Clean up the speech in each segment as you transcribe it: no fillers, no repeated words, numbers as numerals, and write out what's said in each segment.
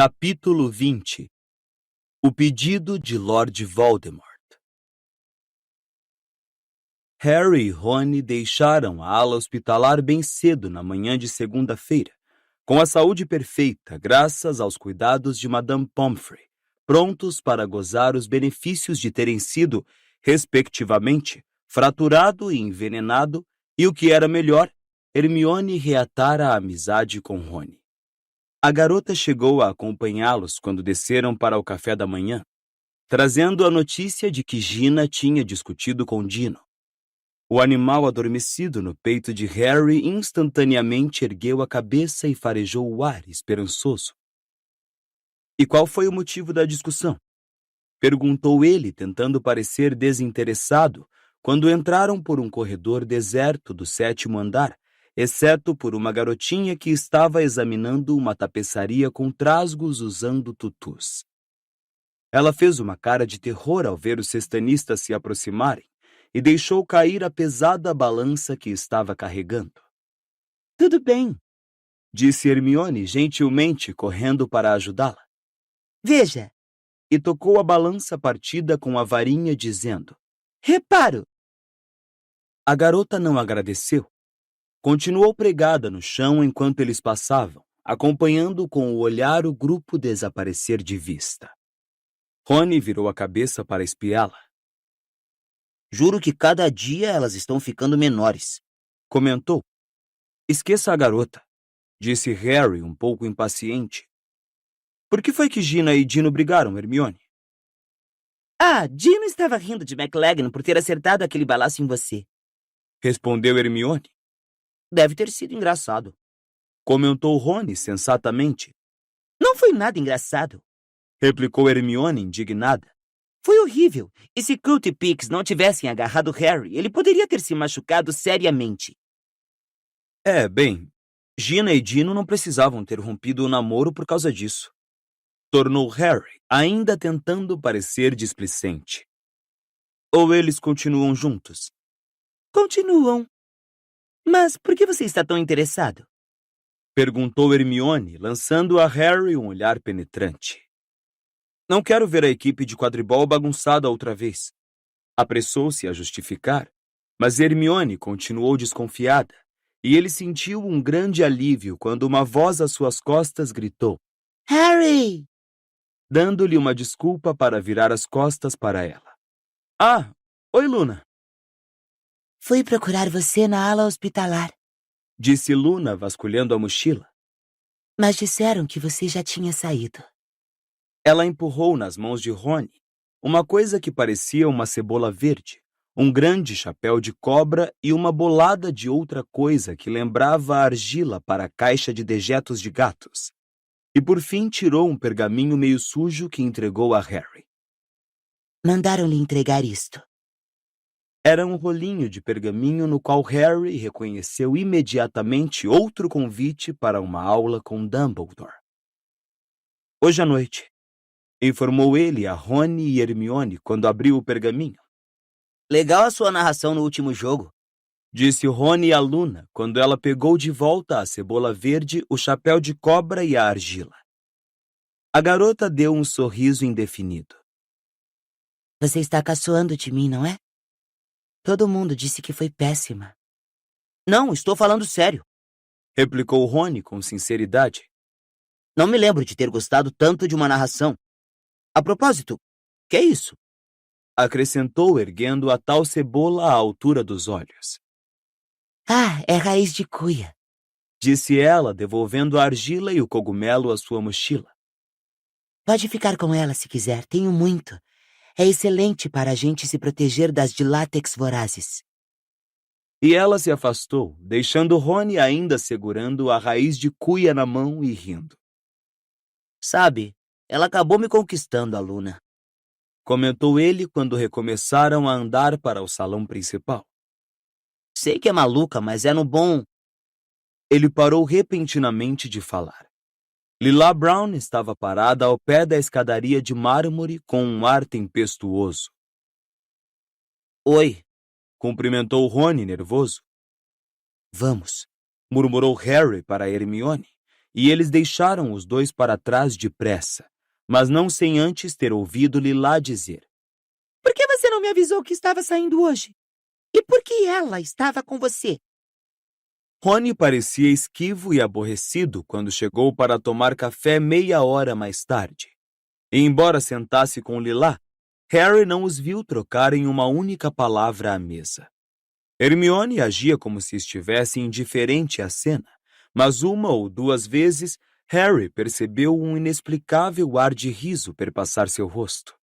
Capítulo 20. O pedido de Lord Voldemort. Harry e Rony deixaram a ala hospitalar bem cedo na manhã de segunda-feira, com a saúde perfeita graças aos cuidados de Madame Pomfrey, prontos para gozar os benefícios de terem sido, respectivamente, fraturado e envenenado, e o que era melhor, Hermione reatara a amizade com Rony. A garota chegou a acompanhá-los quando desceram para o café da manhã, trazendo a notícia de que Gina tinha discutido com Dino. O animal adormecido no peito de Harry instantaneamente ergueu a cabeça e farejou o ar, esperançoso. E qual foi o motivo da discussão? Perguntou ele, tentando parecer desinteressado, quando entraram por um corredor deserto do 7º andar, exceto por uma garotinha que estava examinando uma tapeçaria com trasgos usando tutus. Ela fez uma cara de terror ao ver os sextanistas se aproximarem e deixou cair a pesada balança que estava carregando. "Tudo bem", disse Hermione gentilmente, correndo para ajudá-la. "Veja", e tocou a balança partida com a varinha, dizendo: "Reparo." A garota não agradeceu. Continuou pregada no chão enquanto eles passavam, acompanhando com o olhar o grupo desaparecer de vista. Rony virou a cabeça para espiá-la. "Juro que cada dia elas estão ficando menores", comentou. "Esqueça a garota", disse Harry, um pouco impaciente. "Por que foi que Gina e Dino brigaram, Hermione?" Dino estava rindo de McLaggen por ter acertado aquele balaço em você. Respondeu Hermione. Deve ter sido engraçado. Comentou Rony sensatamente. Não foi nada engraçado, replicou Hermione indignada. Foi horrível. E se Coot e Pix não tivessem agarrado Harry, ele poderia ter se machucado seriamente. Bem, Gina e Dino não precisavam ter rompido o namoro por causa disso. Tornou Harry, ainda tentando parecer displicente. Ou eles continuam juntos? Continuam. Mas por que você está tão interessado? Perguntou Hermione, lançando a Harry um olhar penetrante. Não quero ver a equipe de quadribol bagunçada outra vez. Apressou-se a justificar, mas Hermione continuou desconfiada, e ele sentiu um grande alívio quando uma voz às suas costas gritou: "Harry!" dando-lhe uma desculpa para virar as costas para ela. "Ah, oi, Luna." "Fui procurar você na ala hospitalar", disse Luna, vasculhando a mochila. "mas disseram que você já tinha saído." Ela empurrou nas mãos de Rony uma coisa que parecia uma cebola verde, um grande chapéu de cobra e uma bolada de outra coisa que lembrava a argila para a caixa de dejetos de gatos. E por fim tirou um pergaminho meio sujo que entregou a Harry. "Mandaram-lhe entregar isto." Era um rolinho de pergaminho no qual Harry reconheceu imediatamente outro convite para uma aula com Dumbledore. "Hoje à noite", informou ele a Rony e Hermione quando abriu o pergaminho. "Legal a sua narração no último jogo", disse Rony a Luna quando ela pegou de volta a cebola verde, o chapéu de cobra e a argila. A garota deu um sorriso indefinido. "Você está caçoando de mim, não é? Todo mundo disse que foi péssima." "Não, estou falando sério", replicou Rony com sinceridade. "Não me lembro de ter gostado tanto de uma narração. A propósito, que é isso?" acrescentou, erguendo a tal cebola à altura dos olhos. "É raiz de cuia", disse ela, devolvendo a argila e o cogumelo à sua mochila. "Pode ficar com ela se quiser, tenho muito. É excelente para a gente se proteger das de látex vorazes." E ela se afastou, deixando Rony ainda segurando a raiz de cuia na mão e rindo. "Sabe, ela acabou me conquistando, a Luna", comentou ele quando recomeçaram a andar para o salão principal. "Sei que é maluca, mas é no bom." Ele parou repentinamente de falar. Lila Brown estava parada ao pé da escadaria de mármore com um ar tempestuoso. "Oi." Cumprimentou Rony nervoso. "Vamos." Murmurou Harry para Hermione, e eles deixaram os dois para trás depressa, mas não sem antes ter ouvido Lilá dizer: Por que você não me avisou que estava saindo hoje? E por que ela estava com você? Rony parecia esquivo e aborrecido quando chegou para tomar café meia hora mais tarde. E embora sentasse com Lilá, Harry não os viu trocarem uma única palavra à mesa. Hermione agia como se estivesse indiferente à cena, mas uma ou duas vezes Harry percebeu um inexplicável ar de riso perpassar seu rosto.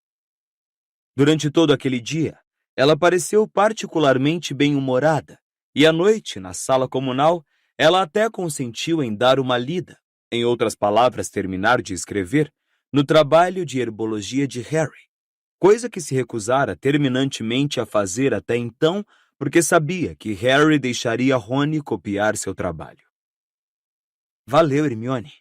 Durante todo aquele dia, ela pareceu particularmente bem-humorada, e à noite, na sala comunal, ela até consentiu em dar uma lida, em outras palavras, terminar de escrever, no trabalho de herbologia de Harry, coisa que se recusara terminantemente a fazer até então, porque sabia que Harry deixaria Rony copiar seu trabalho. Valeu, Hermione,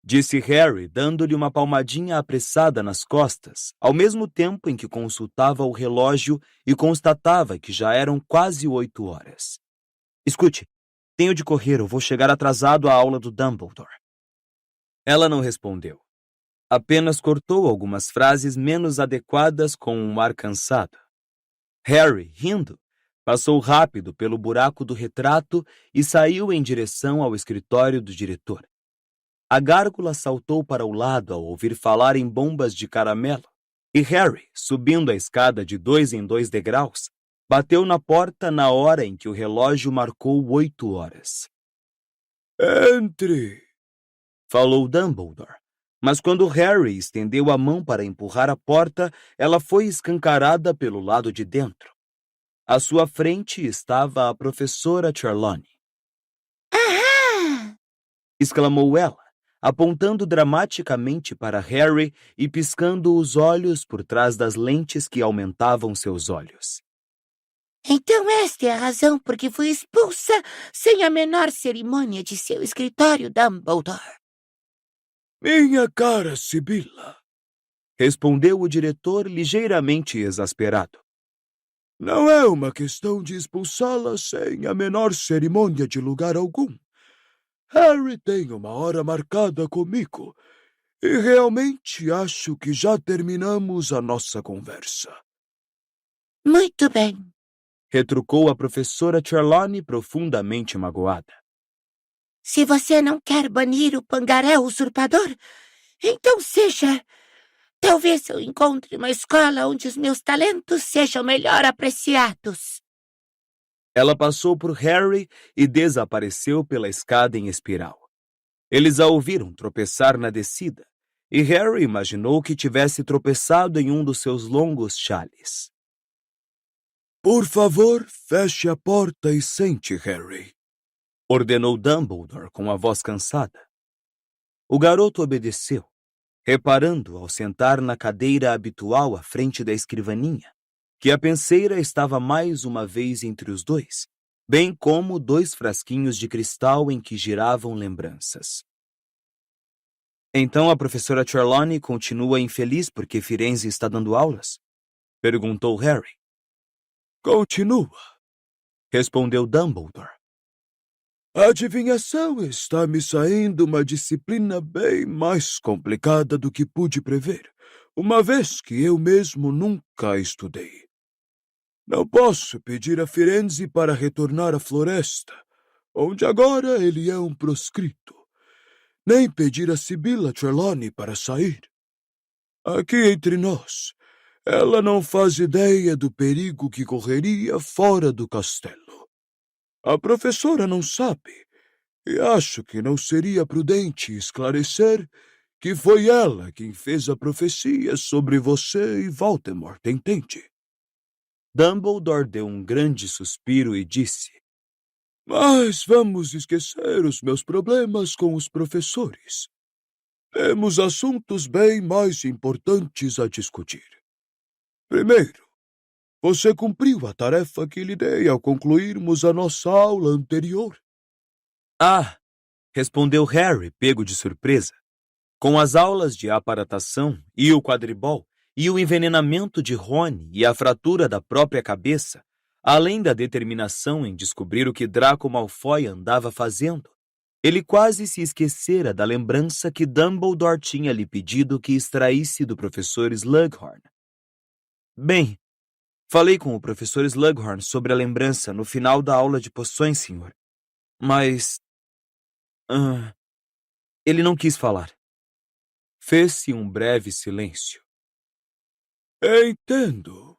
disse Harry, dando-lhe uma palmadinha apressada nas costas, ao mesmo tempo em que consultava o relógio e constatava que já eram quase 8 horas. Escute, tenho de correr, eu vou chegar atrasado à aula do Dumbledore. Ela não respondeu. Apenas cortou algumas frases menos adequadas com um ar cansado. Harry, rindo, passou rápido pelo buraco do retrato e saiu em direção ao escritório do diretor. A gárgula saltou para o lado ao ouvir falar em bombas de caramelo, e Harry, subindo a escada de 2 em 2 degraus, bateu na porta na hora em que o relógio marcou 8 horas. Entre! Falou Dumbledore, mas quando Harry estendeu a mão para empurrar a porta, ela foi escancarada pelo lado de dentro. À sua frente estava a professora Trelawney. Ahá! Exclamou ela, apontando dramaticamente para Harry e piscando os olhos por trás das lentes que aumentavam seus olhos. Então esta é a razão por que fui expulsa sem a menor cerimônia de seu escritório, Dumbledore. Minha cara Sibila, respondeu o diretor ligeiramente exasperado. Não é uma questão de expulsá-la sem a menor cerimônia de lugar algum. Harry tem uma hora marcada comigo e realmente acho que já terminamos a nossa conversa. Muito bem, retrucou a professora Trelawney profundamente magoada. se você não quer banir o pangaré usurpador, então seja. Talvez eu encontre uma escola onde os meus talentos sejam melhor apreciados. Ela passou por Harry e desapareceu pela escada em espiral. Eles a ouviram tropeçar na descida, e Harry imaginou que tivesse tropeçado em um dos seus longos chales. Por favor, feche a porta e sente, Harry, ordenou Dumbledore com a voz cansada. O garoto obedeceu, reparando ao sentar na cadeira habitual à frente da escrivaninha, que a penseira estava mais uma vez entre os dois, bem como 2 frasquinhos de cristal em que giravam lembranças. Então a professora Trelawney continua infeliz porque Firenze está dando aulas? Perguntou Harry. Continua, respondeu Dumbledore. A adivinhação está me saindo uma disciplina bem mais complicada do que pude prever, uma vez que eu mesmo nunca a estudei. Não posso pedir a Firenze para retornar à floresta, onde agora ele é um proscrito, nem pedir a Sibila Trelawney para sair. Aqui entre nós, ela não faz ideia do perigo que correria fora do castelo. A professora não sabe, e acho que não seria prudente esclarecer que foi ela quem fez a profecia sobre você e Voldemort, entende? Dumbledore deu um grande suspiro e disse: Mas vamos esquecer os meus problemas com os professores. Temos assuntos bem mais importantes a discutir. Primeiro, você cumpriu a tarefa que lhe dei ao concluirmos a nossa aula anterior? Ah, respondeu Harry, pego de surpresa. Com as aulas de aparatação e o quadribol e o envenenamento de Rony e a fratura da própria cabeça, além da determinação em descobrir o que Draco Malfoy andava fazendo, Ele quase se esquecera da lembrança que Dumbledore tinha lhe pedido que extraísse do professor Slughorn. Bem, falei com o professor Slughorn sobre a lembrança no final da aula de poções, senhor. Mas... ele não quis falar. Fez-se um breve silêncio. Entendo,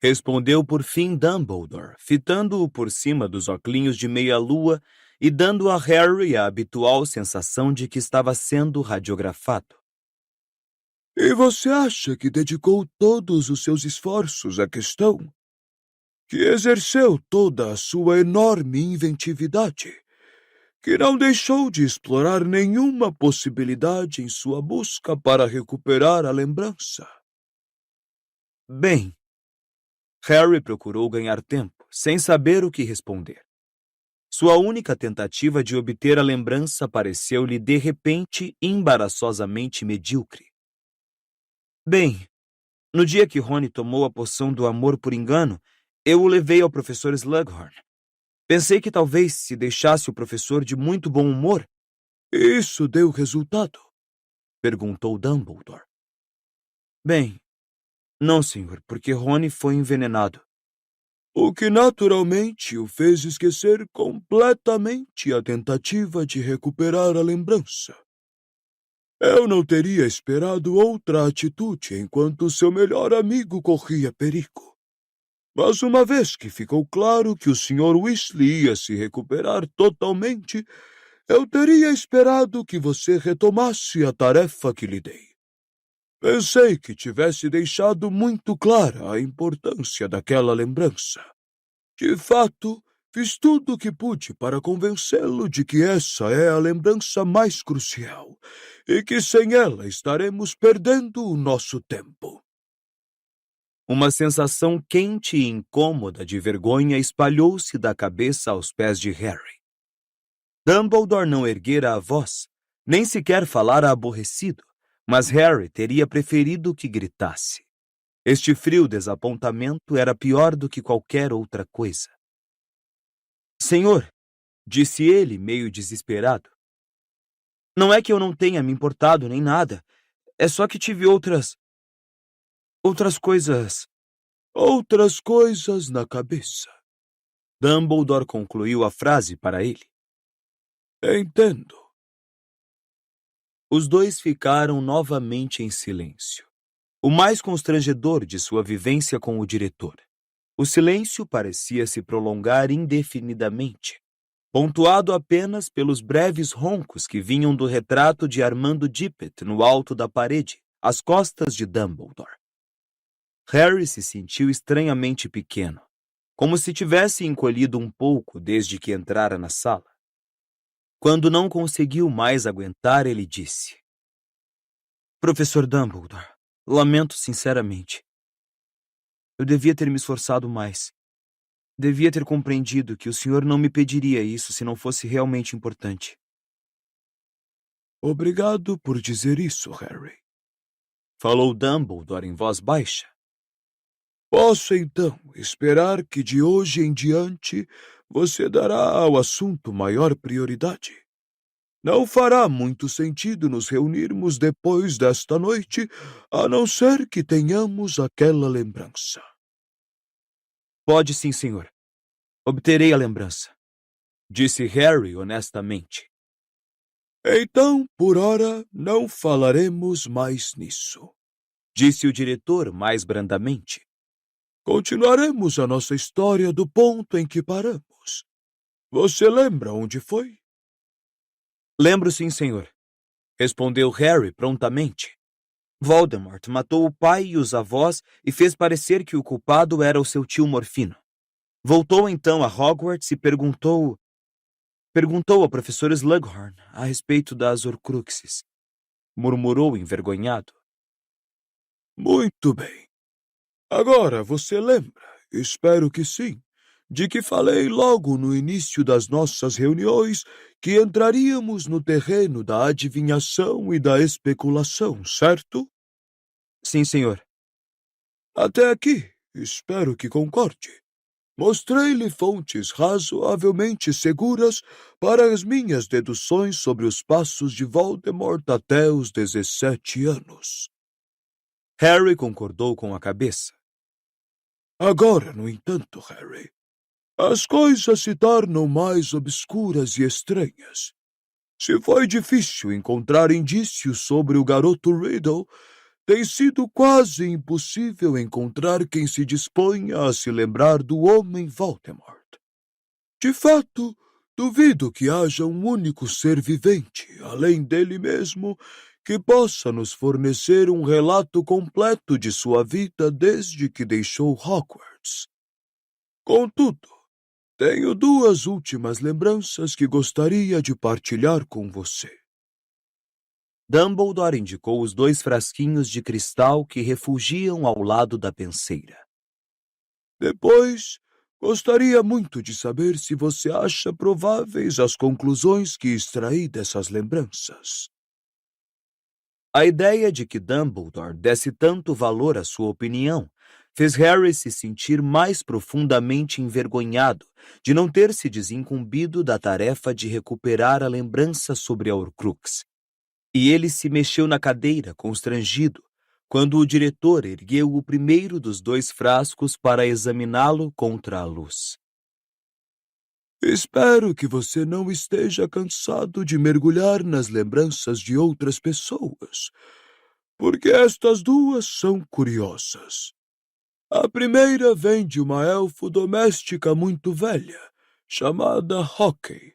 respondeu por fim Dumbledore, fitando-o por cima dos óculos de meia-lua e dando a Harry a habitual sensação de que estava sendo radiografado. E você acha que dedicou todos os seus esforços à questão? Que exerceu toda a sua enorme inventividade? Que não deixou de explorar nenhuma possibilidade em sua busca para recuperar a lembrança? Bem, Harry procurou ganhar tempo, sem saber o que responder. Sua única tentativa de obter a lembrança pareceu-lhe de repente embaraçosamente medíocre. Bem, no dia que Rony tomou a poção do amor por engano, eu o levei ao professor Slughorn. Pensei que talvez se deixasse o professor de muito bom humor. Isso deu resultado? Perguntou Dumbledore. Bem, não, senhor, porque Rony foi envenenado. O que naturalmente o fez esquecer completamente a tentativa de recuperar a lembrança. Eu não teria esperado outra atitude enquanto seu melhor amigo corria perigo. Mas uma vez que ficou claro que o Sr. Weasley ia se recuperar totalmente, eu teria esperado que você retomasse a tarefa que lhe dei. Pensei que tivesse deixado muito clara a importância daquela lembrança. De fato, fiz tudo o que pude para convencê-lo de que essa é a lembrança mais crucial e que sem ela estaremos perdendo o nosso tempo. Uma sensação quente e incômoda de vergonha espalhou-se da cabeça aos pés de Harry. Dumbledore não erguera a voz, nem sequer falara aborrecido, mas Harry teria preferido que gritasse. Este frio desapontamento era pior do que qualquer outra coisa. Senhor, disse ele, meio desesperado, não é que eu não tenha me importado nem nada, é só que tive outras coisas. Outras coisas na cabeça. Dumbledore concluiu a frase para ele. Entendo. Os dois ficaram novamente em silêncio. O mais constrangedor de sua vivência com o diretor. O silêncio parecia se prolongar indefinidamente, pontuado apenas pelos breves roncos que vinham do retrato de Armando Dippet no alto da parede, às costas de Dumbledore. Harry se sentiu estranhamente pequeno, como se tivesse encolhido um pouco desde que entrara na sala. Quando não conseguiu mais aguentar, ele disse: Professor Dumbledore, lamento sinceramente. Eu devia ter me esforçado mais. Devia ter compreendido que o senhor não me pediria isso se não fosse realmente importante. Obrigado por dizer isso, Harry. Falou Dumbledore em voz baixa. Posso, então, esperar que de hoje em diante você dará ao assunto maior prioridade? Não fará muito sentido nos reunirmos depois desta noite, a não ser que tenhamos aquela lembrança. Pode sim, senhor. Obterei a lembrança, disse Harry honestamente. Então, por ora, não falaremos mais nisso, disse o diretor mais brandamente. Continuaremos a nossa história do ponto em que paramos. Você lembra onde foi? Lembro sim, senhor, respondeu Harry prontamente. Voldemort matou o pai e os avós e fez parecer que o culpado era o seu tio Morfino. Voltou então a Hogwarts e perguntou ao professor Slughorn a respeito das Horcruxes. Murmurou envergonhado. Muito bem. Agora você lembra, espero que sim, de que falei logo no início das nossas reuniões que entraríamos no terreno da adivinhação e da especulação, certo? Sim, senhor. Até aqui, espero que concorde. Mostrei-lhe fontes razoavelmente seguras para as minhas deduções sobre os passos de Voldemort até os 17 anos. Harry concordou com a cabeça. Agora, no entanto, Harry, as coisas se tornam mais obscuras e estranhas. Se foi difícil encontrar indícios sobre o garoto Riddle, tem sido quase impossível encontrar quem se disponha a se lembrar do homem Voldemort. De fato, duvido que haja um único ser vivente, além dele mesmo, que possa nos fornecer um relato completo de sua vida desde que deixou Hogwarts. Contudo, tenho duas últimas lembranças que gostaria de partilhar com você. Dumbledore indicou os 2 frasquinhos de cristal que refugiam ao lado da penseira. Depois, gostaria muito de saber se você acha prováveis as conclusões que extraí dessas lembranças. A ideia de que Dumbledore desse tanto valor à sua opinião fez Harry se sentir mais profundamente envergonhado de não ter se desincumbido da tarefa de recuperar a lembrança sobre a Horcrux. E ele se mexeu na cadeira, constrangido, quando o diretor ergueu o primeiro dos 2 frascos para examiná-lo contra a luz. Espero que você não esteja cansado de mergulhar nas lembranças de outras pessoas, porque estas duas são curiosas. A primeira vem de uma elfo doméstica muito velha, chamada Hockey.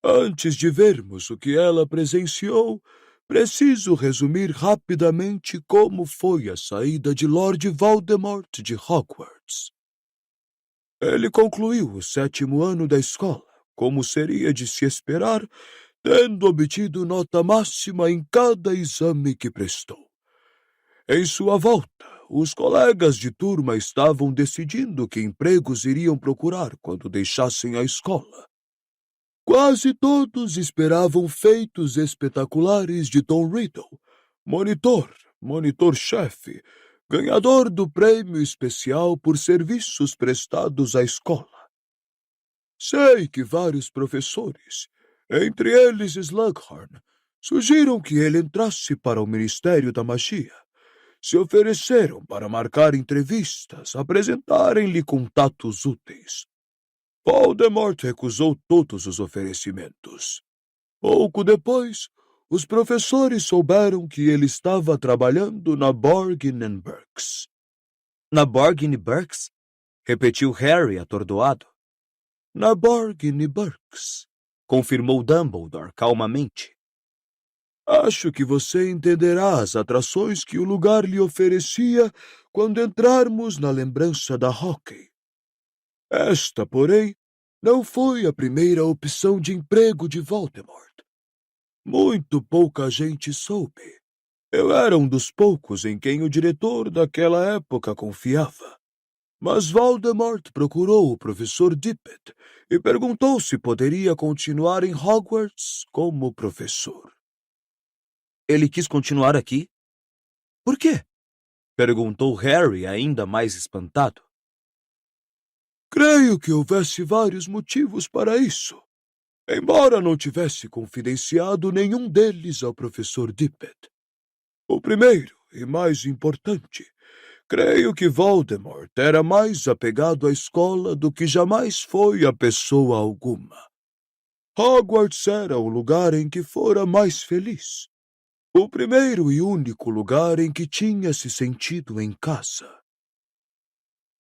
Antes de vermos o que ela presenciou, preciso resumir rapidamente como foi a saída de Lord Voldemort de Hogwarts. Ele concluiu o 7º ano da escola, como seria de se esperar, tendo obtido nota máxima em cada exame que prestou. Em sua volta, os colegas de turma estavam decidindo que empregos iriam procurar quando deixassem a escola. Quase todos esperavam feitos espetaculares de Tom Riddle, monitor-chefe, ganhador do prêmio especial por serviços prestados à escola. Sei que vários professores, entre eles Slughorn, sugeriram que ele entrasse para o Ministério da Magia. Se ofereceram para marcar entrevistas, apresentarem-lhe contatos úteis. Voldemort recusou todos os oferecimentos. Pouco depois, os professores souberam que ele estava trabalhando na Borgin & Burkes. Na Borgin & Burkes? Repetiu Harry atordoado. Na Borgin & Burkes, confirmou Dumbledore calmamente. Acho que você entenderá as atrações que o lugar lhe oferecia quando entrarmos na lembrança da Hockey. Esta, porém, não foi a primeira opção de emprego de Voldemort. Muito pouca gente soube. Eu era um dos poucos em quem o diretor daquela época confiava. Mas Voldemort procurou o professor Dippet e perguntou se poderia continuar em Hogwarts como professor. Ele quis continuar aqui? Por quê? Perguntou Harry, ainda mais espantado. Creio que houvesse vários motivos para isso, embora não tivesse confidenciado nenhum deles ao professor Dippet. O primeiro, e mais importante, creio que Voldemort era mais apegado à escola do que jamais foi a pessoa alguma. Hogwarts era o lugar em que fora mais feliz. O primeiro e único lugar em que tinha se sentido em casa.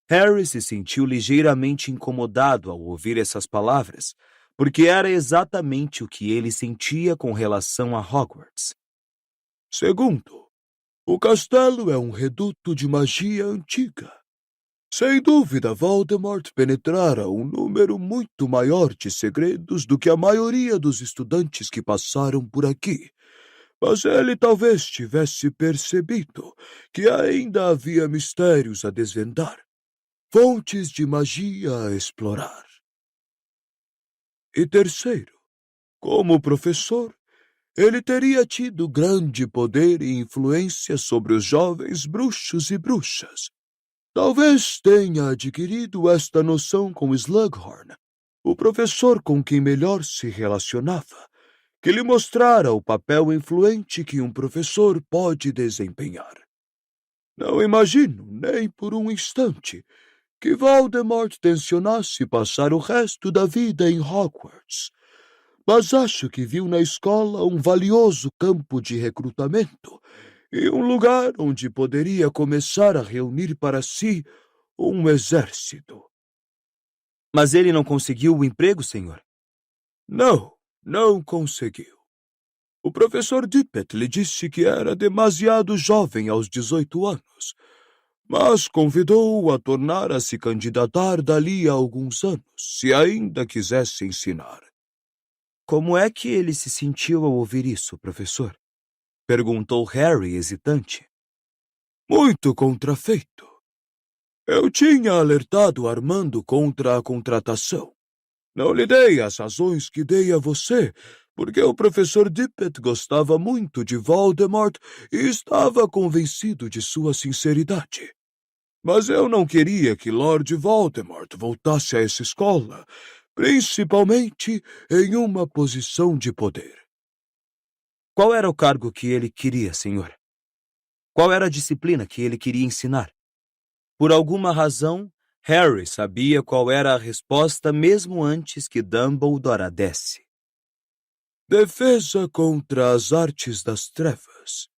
Harry se sentiu ligeiramente incomodado ao ouvir essas palavras, porque era exatamente o que ele sentia com relação a Hogwarts. Segundo, o castelo é um reduto de magia antiga. Sem dúvida, Voldemort penetrara um número muito maior de segredos do que a maioria dos estudantes que passaram por aqui. Mas ele talvez tivesse percebido que ainda havia mistérios a desvendar, fontes de magia a explorar. E terceiro, como professor, ele teria tido grande poder e influência sobre os jovens bruxos e bruxas. Talvez tenha adquirido esta noção com Slughorn, o professor com quem melhor se relacionava, que lhe mostrara o papel influente que um professor pode desempenhar. Não imagino, nem por um instante, que Voldemort tencionasse passar o resto da vida em Hogwarts, mas acho que viu na escola um valioso campo de recrutamento e um lugar onde poderia começar a reunir para si um exército. Mas ele não conseguiu o emprego, senhor? Não conseguiu. O professor Dippet lhe disse que era demasiado jovem aos 18 anos, mas convidou-o a tornar a se candidatar dali a alguns anos, se ainda quisesse ensinar. Como é que ele se sentiu ao ouvir isso, professor? Perguntou Harry, hesitante. Muito contrafeito. Eu tinha alertado Armando contra a contratação. Não lhe dei as razões que dei a você, porque o professor Dippet gostava muito de Voldemort e estava convencido de sua sinceridade. Mas eu não queria que Lord Voldemort voltasse a essa escola, principalmente em uma posição de poder. Qual era o cargo que ele queria, senhor? Qual era a disciplina que ele queria ensinar? Por alguma razão, Harry sabia qual era a resposta mesmo antes que Dumbledore a desse. Defesa contra as artes das trevas.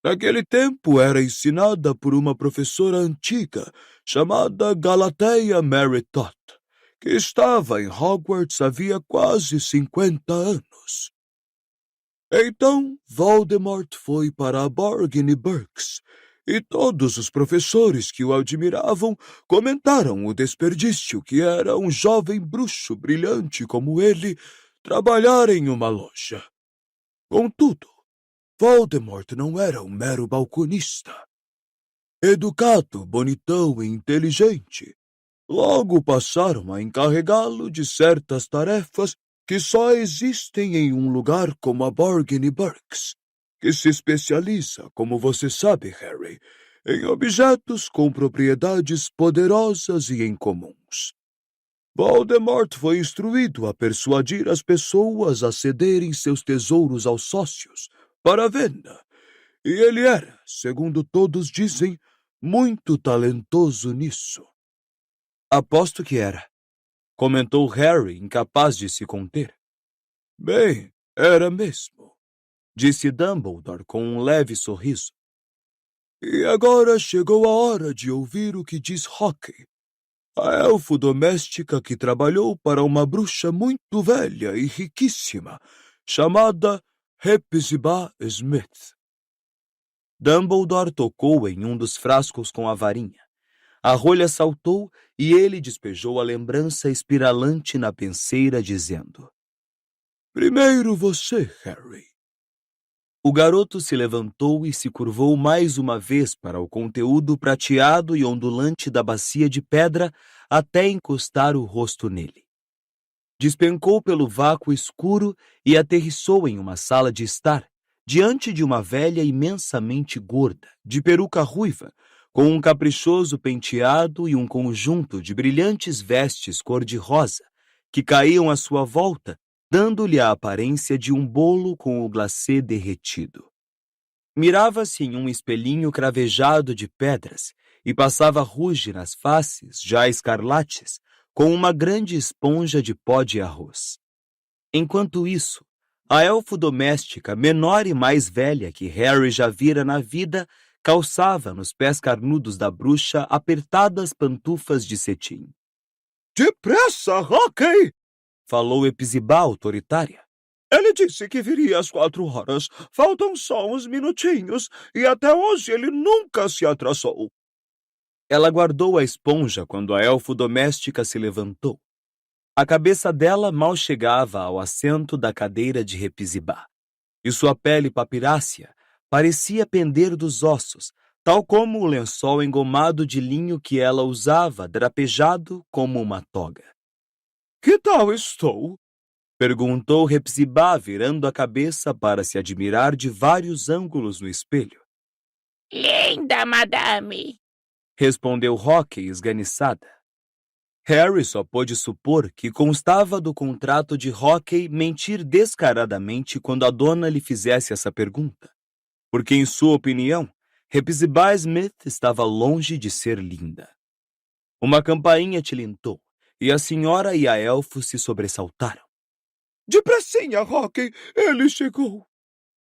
Naquele tempo era ensinada por uma professora antiga chamada Galateia Meritot, que estava em Hogwarts havia quase 50 anos. Então, Voldemort foi para a Borgin Burkes, e todos os professores que o admiravam comentaram o desperdício que era um jovem bruxo brilhante como ele trabalhar em uma loja. Contudo, Voldemort não era um mero balconista. Educado, bonitão e inteligente, logo passaram a encarregá-lo de certas tarefas que só existem em um lugar como a Borgin Burkes, que se especializa, como você sabe, Harry, em objetos com propriedades poderosas e incomuns. Voldemort foi instruído a persuadir as pessoas a cederem seus tesouros aos sócios para venda, e ele era, segundo todos dizem, muito talentoso nisso. Aposto que era, comentou Harry, incapaz de se conter. Bem, era mesmo, disse Dumbledore com um leve sorriso. E agora chegou a hora de ouvir o que diz Hawkeye, a elfo doméstica que trabalhou para uma bruxa muito velha e riquíssima, chamada Hepzibah Smith. Dumbledore tocou em um dos frascos com a varinha. A rolha saltou e ele despejou a lembrança espiralante na penseira, dizendo: Primeiro você, Harry. O garoto se levantou e se curvou mais uma vez para o conteúdo prateado e ondulante da bacia de pedra até encostar o rosto nele. Despencou pelo vácuo escuro e aterrissou em uma sala de estar, diante de uma velha imensamente gorda, de peruca ruiva, com um caprichoso penteado e um conjunto de brilhantes vestes cor-de-rosa, que caíam à sua volta, dando-lhe a aparência de um bolo com o glacê derretido. Mirava-se em um espelhinho cravejado de pedras e passava ruge nas faces, já escarlates, com uma grande esponja de pó de arroz. Enquanto isso, a elfo doméstica, menor e mais velha que Harry já vira na vida, calçava nos pés carnudos da bruxa apertadas pantufas de cetim. Depressa, Hawkeye! Falou Hepzibah autoritária. Ele disse que viria às 4 horas. Faltam só uns minutinhos, e até hoje ele nunca se atrasou. Ela guardou a esponja quando a elfo doméstica se levantou. A cabeça dela mal chegava ao assento da cadeira de Hepzibah, e sua pele papirácea parecia pender dos ossos, tal como o lençol engomado de linho que ela usava, drapejado como uma toga. Que tal estou? Perguntou Hepzibah, virando a cabeça para se admirar de vários ângulos no espelho. Linda, madame! respondeu Hockey esganiçada. Harry só pôde supor que constava do contrato de Hockey mentir descaradamente quando a dona lhe fizesse essa pergunta, porque, em sua opinião, Hepzibah Smith estava longe de ser linda. Uma campainha tilintou, e a senhora e a elfo se sobressaltaram. Depressinha, Hockey, ele chegou!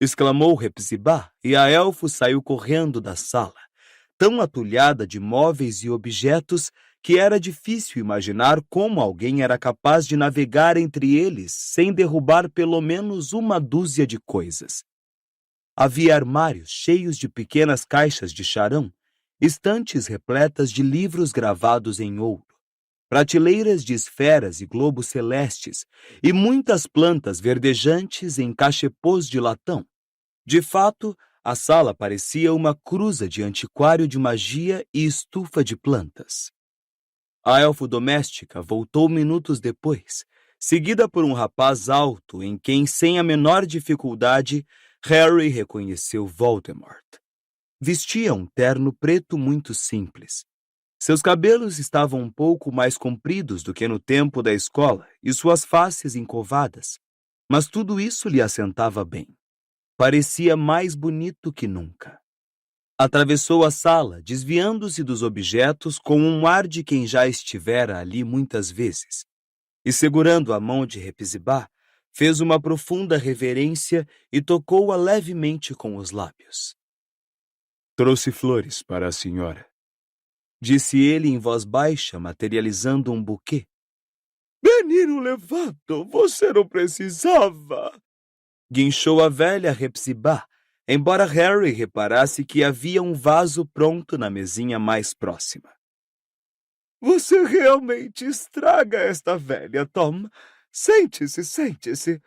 Exclamou Hepzibah, e a elfo saiu correndo da sala, tão atulhada de móveis e objetos que era difícil imaginar como alguém era capaz de navegar entre eles sem derrubar pelo menos uma dúzia de coisas. Havia armários cheios de pequenas caixas de charão, estantes repletas de livros gravados em ouro, prateleiras de esferas e globos celestes e muitas plantas verdejantes em cachepôs de latão. De fato, a sala parecia uma cruza de antiquário de magia e estufa de plantas. A elfo doméstica voltou minutos depois, seguida por um rapaz alto em quem, sem a menor dificuldade, Harry reconheceu Voldemort. Vestia um terno preto muito simples. Seus cabelos estavam um pouco mais compridos do que no tempo da escola e suas faces encovadas, mas tudo isso lhe assentava bem. Parecia mais bonito que nunca. Atravessou a sala, desviando-se dos objetos com um ar de quem já estivera ali muitas vezes, e, segurando a mão de Hepzibah, fez uma profunda reverência e tocou-a levemente com os lábios. Trouxe flores para a senhora, disse ele em voz baixa, materializando um buquê. Menino levado, você não precisava! Guinchou a velha Hepzibah, embora Harry reparasse que havia um vaso pronto na mesinha mais próxima. Você realmente estraga esta velha, Tom. Sente-se, sente-se.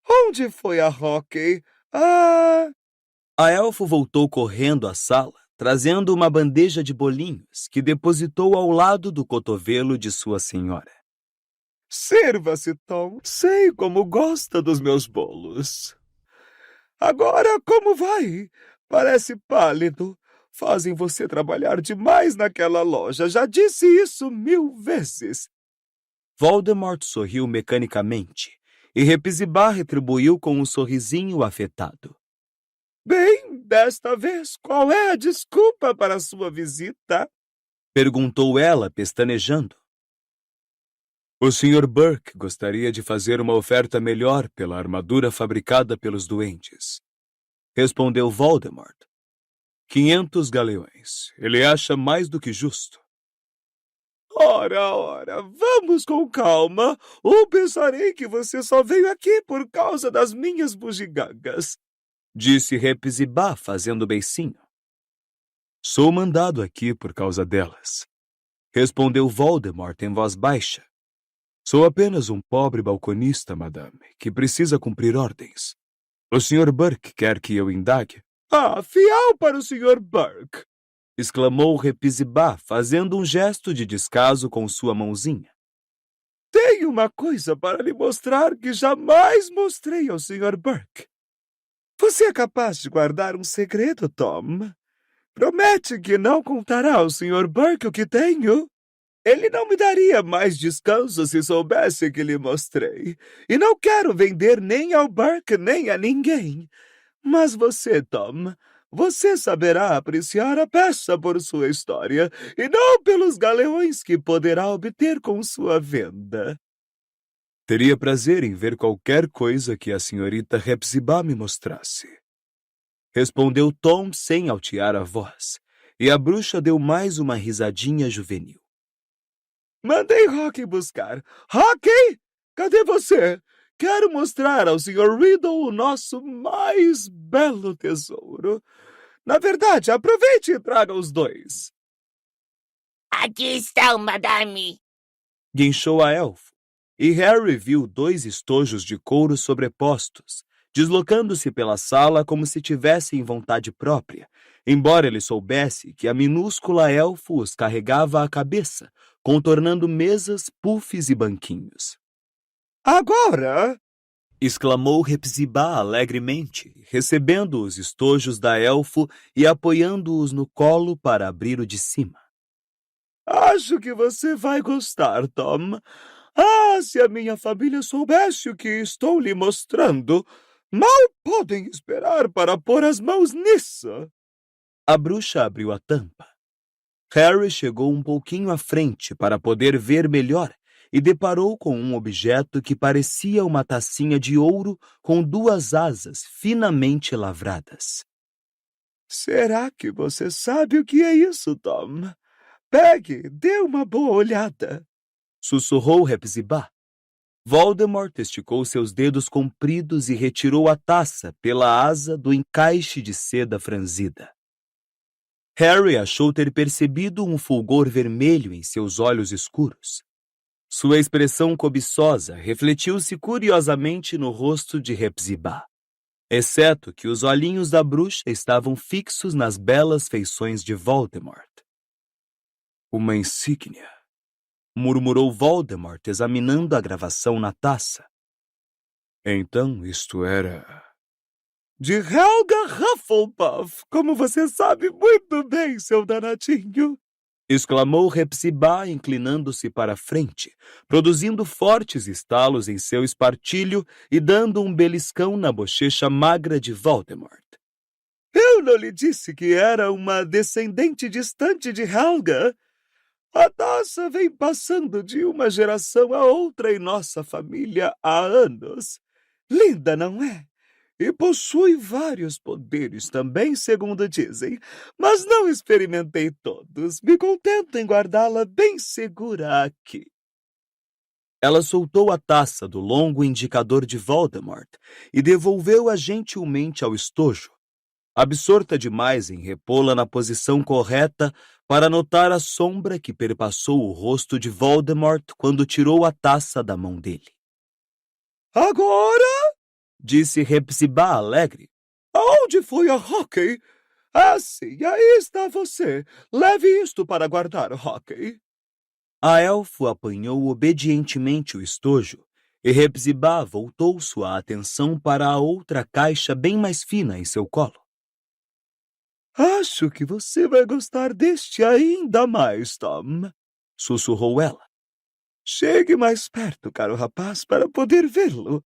Onde foi a Hockey? A elfo voltou correndo à sala, trazendo uma bandeja de bolinhos que depositou ao lado do cotovelo de sua senhora. Sirva-se, Tom. Sei como gosta dos meus bolos. Agora, como vai? Parece pálido. Fazem você trabalhar demais naquela loja. Já disse isso 1000 vezes. Voldemort sorriu mecanicamente, e Hepzibah retribuiu com um sorrisinho afetado. Bem, desta vez, qual é a desculpa para a sua visita? Perguntou ela, pestanejando. O Sr. Burke gostaria de fazer uma oferta melhor pela armadura fabricada pelos duendes. Respondeu Voldemort. 500 galeões. Ele acha mais do que justo. Ora, vamos com calma, ou pensarei que você só veio aqui por causa das minhas bugigangas, disse Hepzibah, fazendo beicinho. Sou mandado aqui por causa delas, respondeu Voldemort em voz baixa. Sou apenas um pobre balconista, madame, que precisa cumprir ordens. O Sr. Burke quer que eu indague? Fiel para o Sr. Burke! Exclamou Hepzibah, fazendo um gesto de descaso com sua mãozinha. Tenho uma coisa para lhe mostrar que jamais mostrei ao Sr. Burke. Você é capaz de guardar um segredo, Tom? Promete que não contará ao Sr. Burke o que tenho? Ele não me daria mais descanso se soubesse que lhe mostrei. E não quero vender nem ao Burke nem a ninguém. Mas você, Tom, você saberá apreciar a peça por sua história e não pelos galeões que poderá obter com sua venda. Teria prazer em ver qualquer coisa que a senhorita Hepzibah me mostrasse. Respondeu Tom sem altear a voz, e a bruxa deu mais uma risadinha juvenil. Mandei Hockey buscar. Hockey? Cadê você? Quero mostrar ao Sr. Riddle o nosso mais belo tesouro. Na verdade, aproveite e traga os dois. Aqui estão, madame. Guinchou a elfo, e Harry viu 2 estojos de couro sobrepostos, deslocando-se pela sala como se tivessem vontade própria, embora ele soubesse que a minúscula elfo os carregava à cabeça, contornando mesas, puffs e banquinhos. Agora! Exclamou Hepzibah alegremente, recebendo os estojos da elfo e apoiando-os no colo para abrir o de cima. Acho que você vai gostar, Tom. Ah, se a minha família soubesse o que estou lhe mostrando, mal podem esperar para pôr as mãos nisso. A bruxa abriu a tampa. Harry chegou um pouquinho à frente para poder ver melhor e deparou com um objeto que parecia uma tacinha de ouro com 2 asas finamente lavradas. Será que você sabe o que é isso, Tom? Pegue, dê uma boa olhada. Sussurrou Hepzibah. Voldemort esticou seus dedos compridos e retirou a taça pela asa do encaixe de seda franzida. Harry achou ter percebido um fulgor vermelho em seus olhos escuros. Sua expressão cobiçosa refletiu-se curiosamente no rosto de Hepzibah, exceto que os olhinhos da bruxa estavam fixos nas belas feições de Voldemort. Uma insígnia, murmurou Voldemort examinando a gravação na taça. Então isto era... de Helga Hufflepuff, como você sabe muito bem, seu danadinho. Exclamou Hepzibah, inclinando-se para a frente, produzindo fortes estalos em seu espartilho e dando um beliscão na bochecha magra de Voldemort. Eu não lhe disse que era uma descendente distante de Helga? A taça vem passando de uma geração a outra em nossa família há anos. Linda, não é? E possui vários poderes também, segundo dizem, mas não experimentei todos. Me contento em guardá-la bem segura aqui. Ela soltou a taça do longo indicador de Voldemort e devolveu-a gentilmente ao estojo, absorta demais em repô-la na posição correta para notar a sombra que perpassou o rosto de Voldemort quando tirou a taça da mão dele. Agora? Disse Hepzibah alegre. Aonde foi a Hockey? Ah, sim, aí está você. Leve isto para guardar, Hockey. A elfo apanhou obedientemente o estojo e Hepzibah voltou sua atenção para a outra caixa bem mais fina em seu colo. Acho que você vai gostar deste ainda mais, Tom, sussurrou ela. Chegue mais perto, caro rapaz, para poder vê-lo.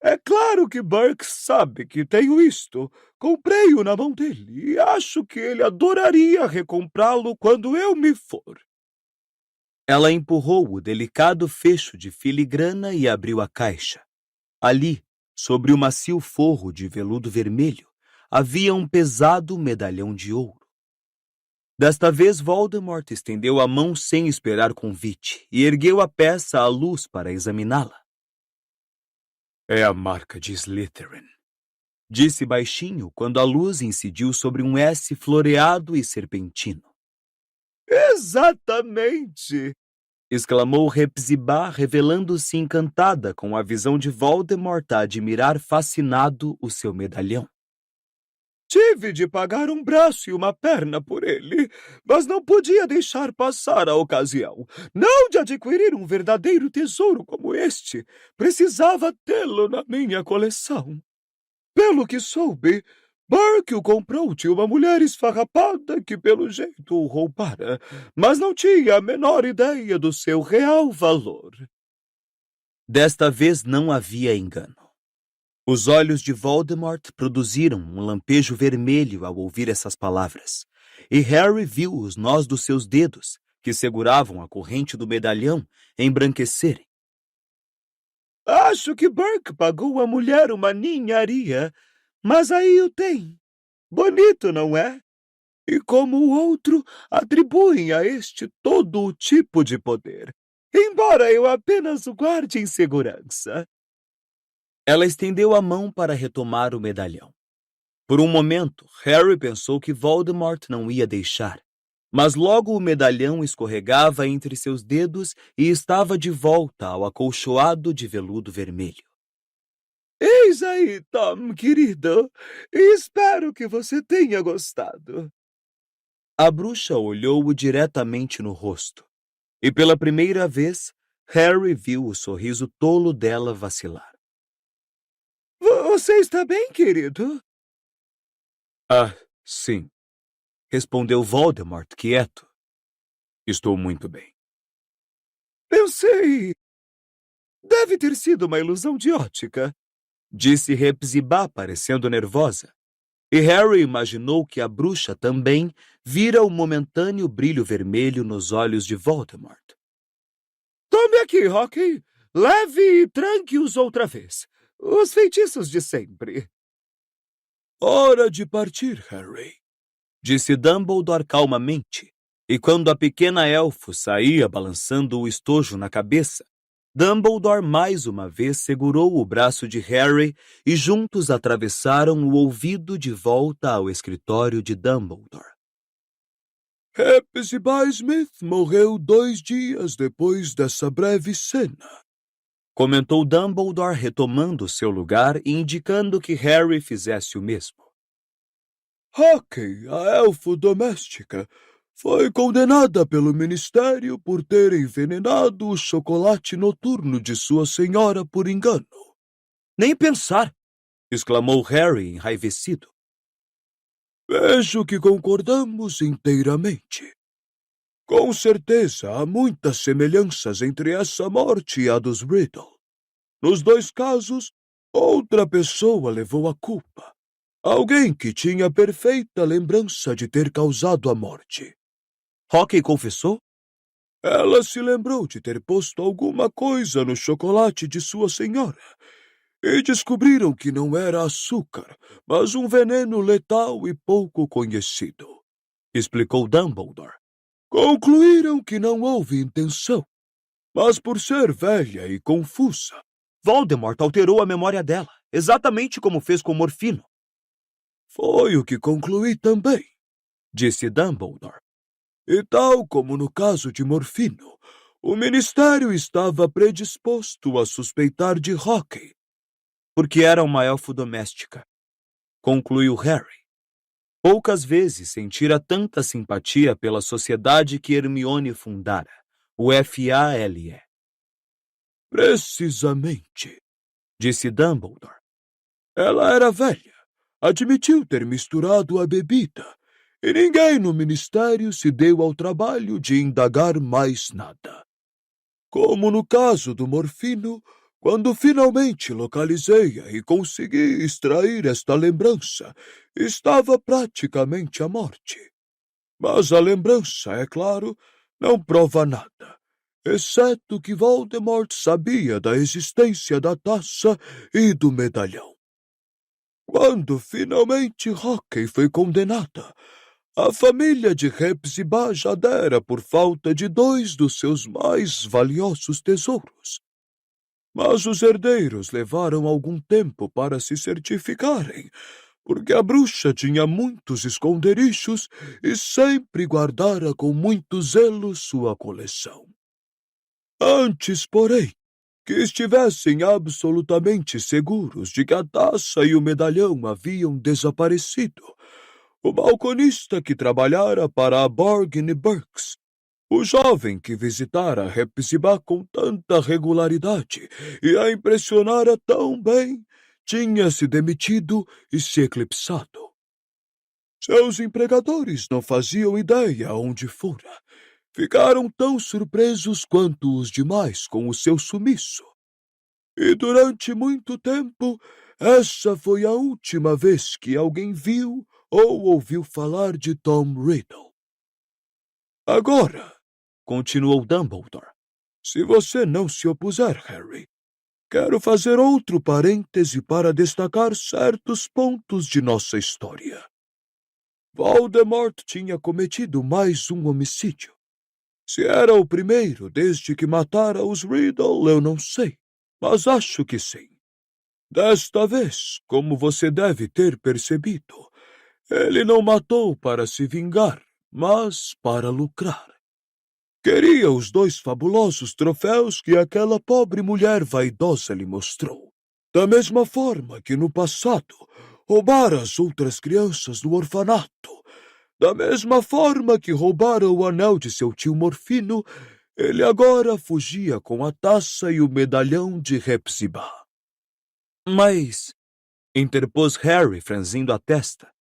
É claro que Burke sabe que tenho isto. Comprei-o na mão dele e acho que ele adoraria recomprá-lo quando eu me for. Ela empurrou o delicado fecho de filigrana e abriu a caixa. Ali, sobre o macio forro de veludo vermelho, havia um pesado medalhão de ouro. Desta vez, Voldemort estendeu a mão sem esperar convite e ergueu a peça à luz para examiná-la. É a marca de Slytherin, disse baixinho quando a luz incidiu sobre um S floreado e serpentino. Exatamente! Exclamou Hepzibah, revelando-se encantada com a visão de Voldemort a admirar fascinado o seu medalhão. Tive de pagar um braço e uma perna por ele, mas não podia deixar passar a ocasião. Não de adquirir um verdadeiro tesouro como este. Precisava tê-lo na minha coleção. Pelo que soube, Burke o comprou de uma mulher esfarrapada que pelo jeito o roubara, mas não tinha a menor ideia do seu real valor. Desta vez não havia engano. Os olhos de Voldemort produziram um lampejo vermelho ao ouvir essas palavras, e Harry viu os nós dos seus dedos, que seguravam a corrente do medalhão, embranquecerem. Acho que Burke pagou à mulher uma ninharia, mas aí o tem. Bonito, não é? E como o outro, atribuem a este todo o tipo de poder, embora eu apenas o guarde em segurança. Ela estendeu a mão para retomar o medalhão. Por um momento, Harry pensou que Voldemort não ia deixar, mas logo o medalhão escorregava entre seus dedos e estava de volta ao acolchoado de veludo vermelho. Eis aí, Tom, querido, e espero que você tenha gostado. A bruxa olhou-o diretamente no rosto, e pela primeira vez, Harry viu o sorriso tolo dela vacilar. Você está bem, querido? Ah, sim, respondeu Voldemort quieto. Estou muito bem. Pensei. Deve ter sido uma ilusão de ótica, Disse Hepzibah, parecendo nervosa. E Harry imaginou que a bruxa também vira o momentâneo brilho vermelho nos olhos de Voldemort. Tome aqui, Rocky. Leve e tranque-os outra vez. Os feitiços de sempre. Hora de partir, Harry, Disse Dumbledore calmamente. E quando a pequena elfo saía balançando o estojo na cabeça, Dumbledore mais uma vez segurou o braço de Harry e juntos atravessaram o ouvido de volta ao escritório de Dumbledore. Hepzibah Smith morreu 2 dias depois dessa breve cena, Comentou Dumbledore, retomando seu lugar e indicando que Harry fizesse o mesmo. Hockey, a elfo doméstica, foi condenada pelo Ministério por ter envenenado o chocolate noturno de sua senhora por engano. Nem pensar! Exclamou Harry, enraivecido. Vejo que concordamos inteiramente. Com certeza há muitas semelhanças entre essa morte e a dos Riddle. Nos 2 casos, outra pessoa levou a culpa. Alguém que tinha perfeita lembrança de ter causado a morte. Hockey confessou? Ela se lembrou de ter posto alguma coisa no chocolate de sua senhora e descobriram que não era açúcar, mas um veneno letal e pouco conhecido, Explicou Dumbledore. Concluíram que não houve intenção, mas por ser velha e confusa, Voldemort alterou a memória dela, exatamente como fez com Morfino. Foi o que concluí também, Disse Dumbledore. E tal como no caso de Morfino, o Ministério estava predisposto a suspeitar de Hockey. Porque era uma elfo doméstica. Concluiu Harry. Poucas vezes sentira tanta simpatia pela sociedade que Hermione fundara, o FALE. Precisamente, Disse Dumbledore. Ela era velha, admitiu ter misturado a bebida, e ninguém no Ministério se deu ao trabalho de indagar mais nada. Como no caso do Morfino, quando finalmente localizei-a e consegui extrair esta lembrança, estava praticamente à morte. Mas a lembrança, é claro, não prova nada, exceto que Voldemort sabia da existência da taça e do medalhão. Quando finalmente Hockey foi condenada, a família de Hepzibah já dera por falta de 2 dos seus mais valiosos tesouros. Mas os herdeiros levaram algum tempo para se certificarem, porque a bruxa tinha muitos esconderijos e sempre guardara com muito zelo sua coleção. Antes, porém, que estivessem absolutamente seguros de que a taça e o medalhão haviam desaparecido, o balconista que trabalhara para a Borgin Burkes, o jovem que visitara Hepzibah com tanta regularidade e a impressionara tão bem, tinha se demitido e se eclipsado. Seus empregadores não faziam ideia onde fora. Ficaram tão surpresos quanto os demais com o seu sumiço. E durante muito tempo, essa foi a última vez que alguém viu ou ouviu falar de Tom Riddle. Agora, Continuou Dumbledore. se você não se opuser, Harry, quero fazer outro parêntese para destacar certos pontos de nossa história. Voldemort tinha cometido mais um homicídio. Se era o primeiro desde que matara os Riddle, eu não sei, mas acho que sim. Desta vez, como você deve ter percebido, ele não matou para se vingar, mas para lucrar. Queria os 2 fabulosos troféus que aquela pobre mulher vaidosa lhe mostrou. Da mesma forma que no passado roubara as outras crianças no orfanato. Da mesma forma que roubara o anel de seu tio Morfino, ele agora fugia com a taça e o medalhão de Hepzibah. Mas, interpôs Harry, franzindo a testa,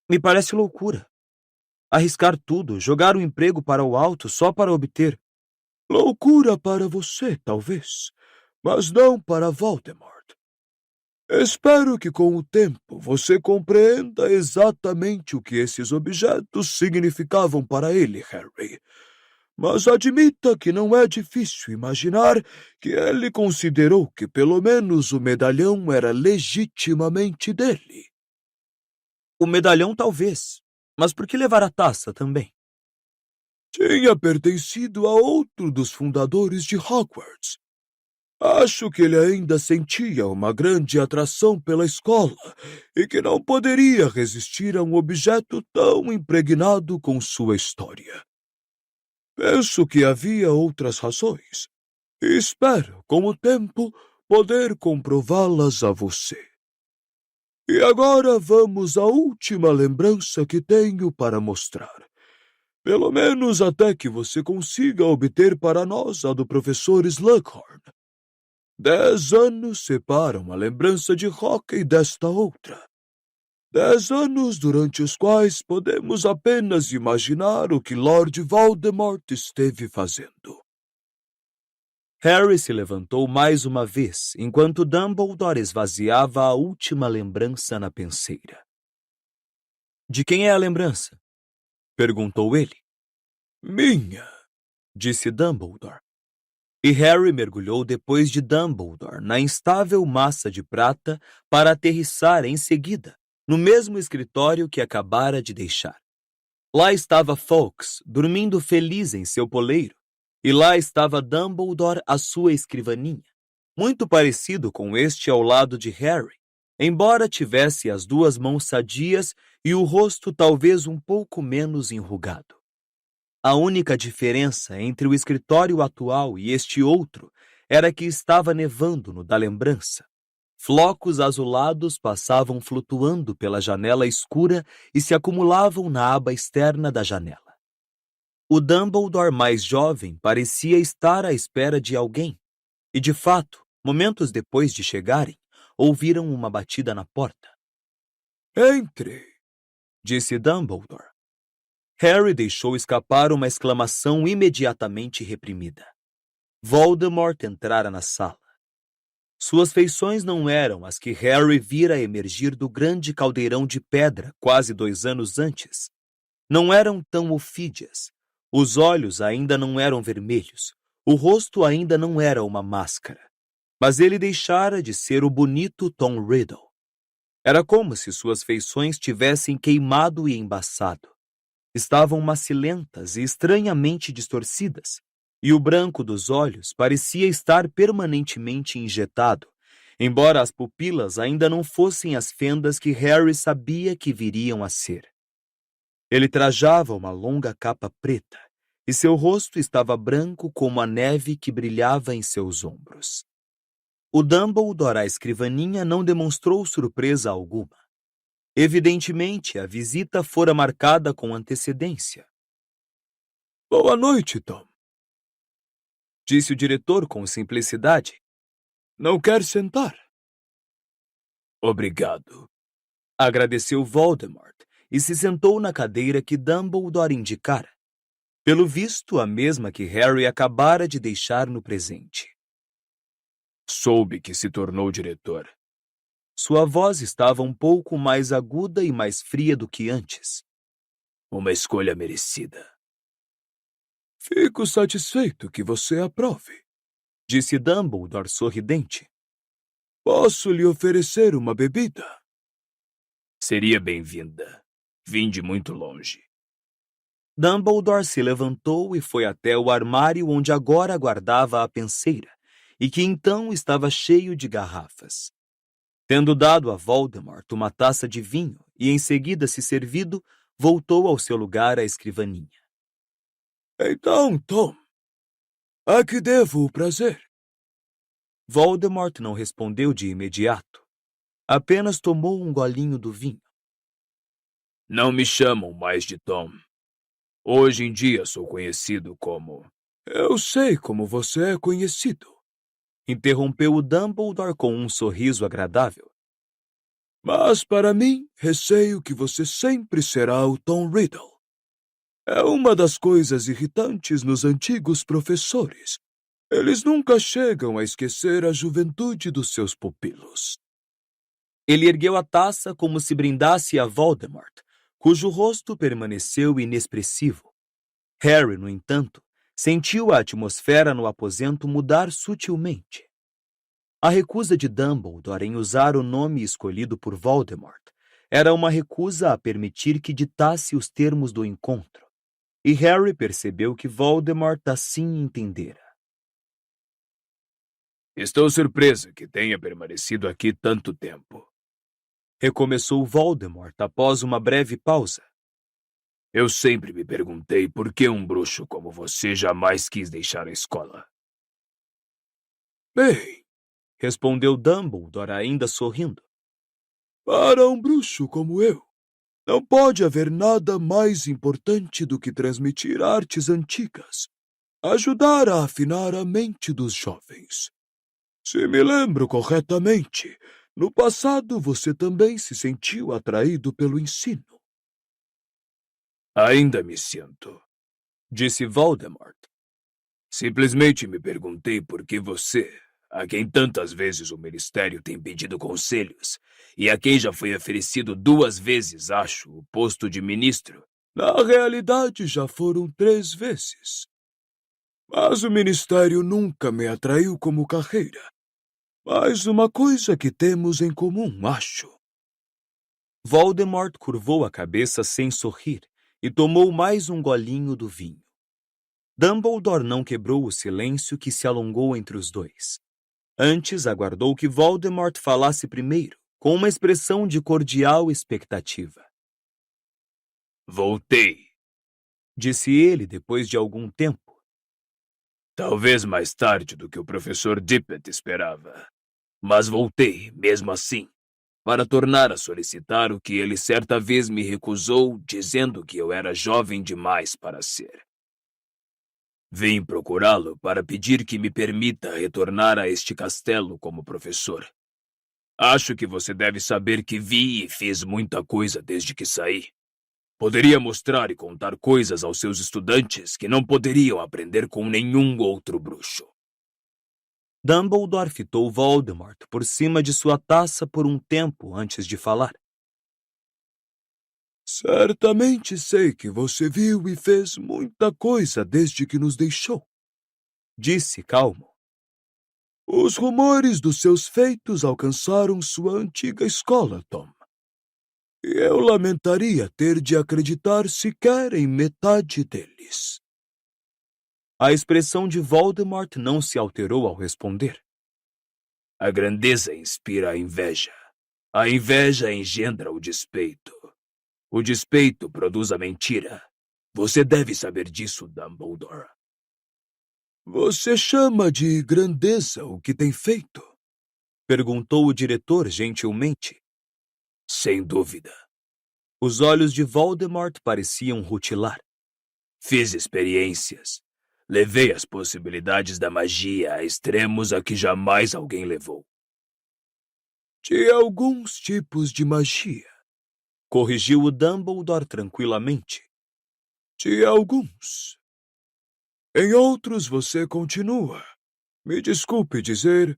me parece loucura. Arriscar tudo, jogar o emprego para o alto só para obter... Loucura para você, talvez, mas não para Voldemort. Espero que com o tempo você compreenda exatamente o que esses objetos significavam para ele, Harry. Mas admita que não é difícil imaginar que ele considerou que pelo menos o medalhão era legitimamente dele. O medalhão talvez, mas por que levar a taça também? Tinha pertencido a outro dos fundadores de Hogwarts. Acho que ele ainda sentia uma grande atração pela escola e que não poderia resistir a um objeto tão impregnado com sua história. Penso que havia outras razões e espero, com o tempo, poder comprová-las a você. E agora vamos à última lembrança que tenho para mostrar. Pelo menos até que você consiga obter para nós a do professor Slughorn. 10 anos separam a lembrança de hóquei desta outra. 10 anos durante os quais podemos apenas imaginar o que Lord Voldemort esteve fazendo. Harry se levantou mais uma vez, enquanto Dumbledore esvaziava a última lembrança na penseira. De quem é a lembrança? Perguntou ele. Minha, disse Dumbledore. E Harry mergulhou depois de Dumbledore na instável massa de prata para aterrissar em seguida, no mesmo escritório que acabara de deixar. Lá estava Fawkes, dormindo feliz em seu poleiro, e lá estava Dumbledore à sua escrivaninha, muito parecido com este ao lado de Harry, embora tivesse as duas mãos sadias e o rosto talvez um pouco menos enrugado. A única diferença entre o escritório atual e este outro era que estava nevando no da lembrança. Flocos azulados passavam flutuando pela janela escura e se acumulavam na aba externa da janela. O Dumbledore mais jovem parecia estar à espera de alguém, e de fato, momentos depois de chegarem, ouviram uma batida na porta. Entre, disse Dumbledore. Harry deixou escapar uma exclamação imediatamente reprimida. Voldemort entrara na sala. Suas feições não eram as que Harry vira emergir do grande caldeirão de pedra quase 2 anos antes. Não eram tão ofídeas. Os olhos ainda não eram vermelhos. O rosto ainda não era uma máscara. Mas ele deixara de ser o bonito Tom Riddle. Era como se suas feições tivessem queimado e embaçado. Estavam macilentas e estranhamente distorcidas, e o branco dos olhos parecia estar permanentemente injetado, embora as pupilas ainda não fossem as fendas que Harry sabia que viriam a ser. Ele trajava uma longa capa preta, e seu rosto estava branco como a neve que brilhava em seus ombros. O Dumbledore à escrivaninha não demonstrou surpresa alguma. Evidentemente, a visita fora marcada com antecedência. Boa noite, Tom, disse o diretor com simplicidade. Não quer sentar? Obrigado, agradeceu Voldemort e se sentou na cadeira que Dumbledore indicara. Pelo visto, a mesma que Harry acabara de deixar no presente. Soube que se tornou diretor. Sua voz estava um pouco mais aguda e mais fria do que antes. Uma escolha merecida. Fico satisfeito que você aprove, disse Dumbledore sorridente. Posso lhe oferecer uma bebida? Seria bem-vinda. Vim de muito longe. Dumbledore se levantou e foi até o armário onde agora guardava a penseira, e que então estava cheio de garrafas. Tendo dado a Voldemort uma taça de vinho e em seguida se servido, voltou ao seu lugar à escrivaninha. Então, Tom, a que devo o prazer? Voldemort não respondeu de imediato. Apenas tomou um golinho do vinho. Não me chamam mais de Tom. Hoje em dia sou conhecido como... Eu sei como você é conhecido, interrompeu o Dumbledore com um sorriso agradável. Mas para mim, receio que você sempre será o Tom Riddle. É uma das coisas irritantes nos antigos professores. Eles nunca chegam a esquecer a juventude dos seus pupilos. Ele ergueu a taça como se brindasse a Voldemort, cujo rosto permaneceu inexpressivo. Harry, no entanto, sentiu a atmosfera no aposento mudar sutilmente. A recusa de Dumbledore em usar o nome escolhido por Voldemort era uma recusa a permitir que ditasse os termos do encontro, e Harry percebeu que Voldemort assim entendera. Estou surpreso que tenha permanecido aqui tanto tempo. Recomeçou Voldemort após uma breve pausa. Eu sempre me perguntei por que um bruxo como você jamais quis deixar a escola. Bem, Respondeu Dumbledore ainda sorrindo. para um bruxo como eu, não pode haver nada mais importante do que transmitir artes antigas, ajudar a afinar a mente dos jovens. Se me lembro corretamente, no passado você também se sentiu atraído pelo ensino. Ainda me sinto, Disse Voldemort. Simplesmente me perguntei por que você, a quem tantas vezes o ministério tem pedido conselhos, e a quem já foi oferecido 2 vezes, acho, o posto de ministro, na realidade já foram 3 vezes. Mas o ministério nunca me atraiu como carreira. Mas uma coisa que temos em comum, acho. Voldemort curvou a cabeça sem sorrir e tomou mais um golinho do vinho. Dumbledore não quebrou o silêncio que se alongou entre os dois. Antes, aguardou que Voldemort falasse primeiro, com uma expressão de cordial expectativa. Voltei, Disse ele depois de algum tempo. talvez mais tarde do que o professor Dippet esperava. Mas voltei, mesmo assim, para tornar a solicitar o que ele certa vez me recusou, dizendo que eu era jovem demais para ser. Vim procurá-lo para pedir que me permita retornar a este castelo como professor. Acho que você deve saber que vi e fiz muita coisa desde que saí. Poderia mostrar e contar coisas aos seus estudantes que não poderiam aprender com nenhum outro bruxo. Dumbledore fitou Voldemort por cima de sua taça por um tempo antes de falar. Certamente sei que você viu e fez muita coisa desde que nos deixou. Disse calmo. Os rumores dos seus feitos alcançaram sua antiga escola, Tom. E eu lamentaria ter de acreditar sequer em metade deles. A expressão de Voldemort não se alterou ao responder. A grandeza inspira a inveja. A inveja engendra o despeito. O despeito produz a mentira. Você deve saber disso, Dumbledore. Você chama de grandeza o que tem feito? Perguntou o diretor gentilmente. Sem dúvida. Os olhos de Voldemort pareciam rutilar. Fiz experiências. Levei as possibilidades da magia a extremos a que jamais alguém levou. De alguns tipos de magia. Corrigiu o Dumbledore tranquilamente. De alguns. Em outros você continua, me desculpe dizer,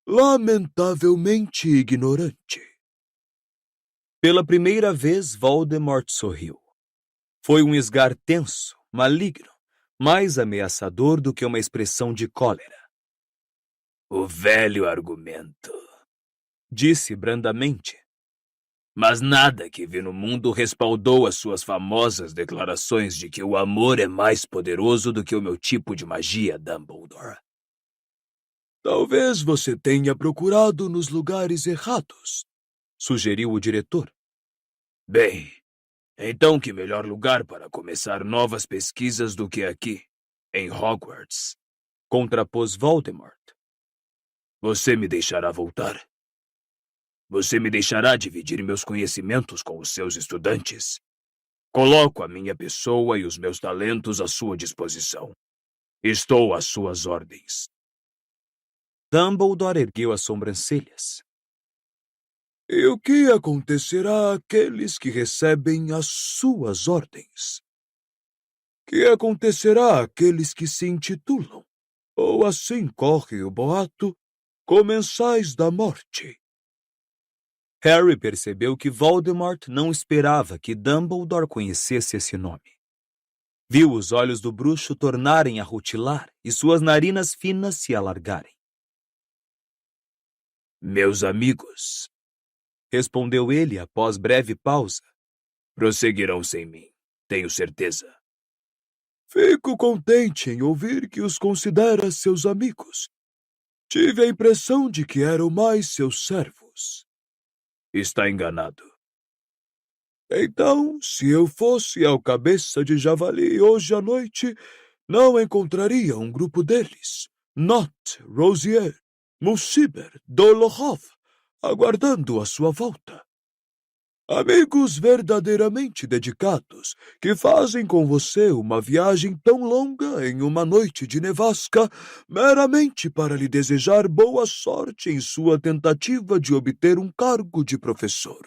lamentavelmente ignorante. Pela primeira vez, Voldemort sorriu. Foi um esgar tenso, maligno, mais ameaçador do que uma expressão de cólera. O velho argumento, Disse brandamente. Mas nada que vi no mundo respaldou as suas famosas declarações de que o amor é mais poderoso do que o meu tipo de magia, Dumbledore. Talvez você tenha procurado nos lugares errados, Sugeriu o diretor. Bem, então que melhor lugar para começar novas pesquisas do que aqui, em Hogwarts? Contrapôs Voldemort. Você me deixará voltar? Você me deixará dividir meus conhecimentos com os seus estudantes? Coloco a minha pessoa e os meus talentos à sua disposição. Estou às suas ordens. Dumbledore ergueu as sobrancelhas. E o que acontecerá àqueles que recebem as suas ordens? que acontecerá àqueles que se intitulam, ou assim corre o boato, Comensais da Morte. Harry percebeu que Voldemort não esperava que Dumbledore conhecesse esse nome. Viu os olhos do bruxo tornarem a rutilar e suas narinas finas se alargarem. Meus amigos, respondeu ele após breve pausa, prosseguirão sem mim, tenho certeza. Fico contente em ouvir que os considera seus amigos. Tive a impressão de que eram mais seus servos. Está enganado. Então, se eu fosse ao Cabeça de Javali hoje à noite, não encontraria um grupo deles, Not, Rosier, Mulciber, Dolohov, aguardando a sua volta. Amigos verdadeiramente dedicados, que fazem com você uma viagem tão longa em uma noite de nevasca, meramente para lhe desejar boa sorte em sua tentativa de obter um cargo de professor.